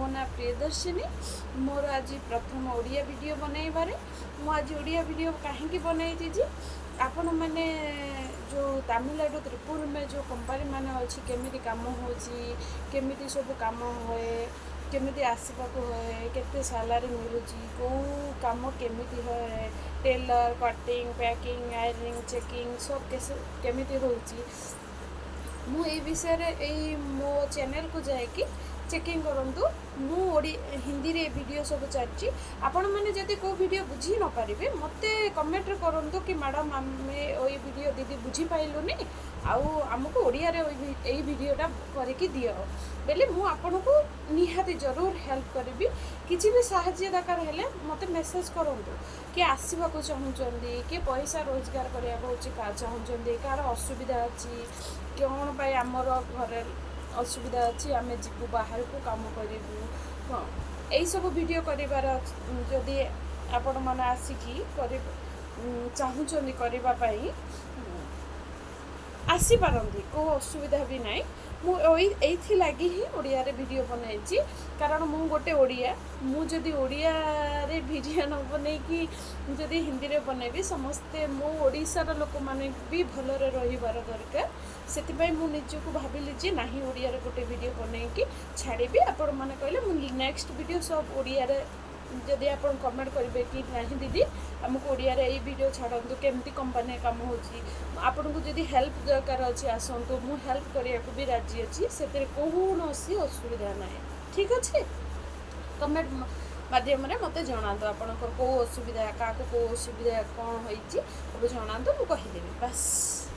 ना प्रियदर्शिनी। मोर आज प्रथम ओडिया वीडियो बनैबारे मु आज ओडिया वीडियो कहीं बनई जी आपण मैंने जो तमिलनाडु त्रिपुर में जो कंपनी मान अच्छी केमी कम होमी सब कम हुए केमी आसवाक हुए केते सैलरी मिलूँ कौ कम केमी हुए tailor cutting packing ironing checking सब केमी हो मु ए विषय मो चैनल को जाकि चेकिंग करूँ मु हिंदी रे वीडियो सब चलती आपण मैंने जब को वीडियो बुझी न पारे मत कमेंट करूँ कि मैडम आम वीडियो दीदी बुझी पाइलुनि आमको ओडिया रे यही वीडियोटा करके दियो बेले मु आपन को निहाती जरूर हेल्प करी किसी भी साहाय्य दरकार हेले मत मेसेज करूँ कि आसवा को चाहूँगी कि पैसा रोजगार करने चाहूँगी कार असुविधा अच्छी कौन पाई आमर घर असुविधा अच्छी आम जीवु बाहर को काम करूँ हाँ यही सब वीडियो करार जदि आपण मैंने आसिकी चाहूँगी करने आसीपारती को असुविधा भी ना मुझे लगी ही ओडिया रे वीडियो बनई कारण मु गोटे ओडिया मुझे ओडिया रे वीडियो न बनई कि जदि हिंदी रे बनैबी समस्ते मो ओडिशार लोक माने भी भलरे रहिबार दरकार से मु निजको भाविली जे नाही ओडिया रे गोटे वीडियो बनई कि छाड़बी आपण माने कहले मु नेक्स्ट वीडियो सब ओडिया रे जदि आप कमेंट करेंगे कि नहीं दीदी आमको ओडिया रे ये वीडियो छाड़ू केमती कंपनी काम होपन को जदि हेल्प दरकार अच्छी आसतु मु हेल्प करने को भी राजी अच्छी से कौन असुविधा ना ठीक अच्छे कमेंट माध्यम मत जनातु आपंकर कौ असुविधा क्या कौ असुविधा कौन हो जनातु मुझे कहीदेवी बस।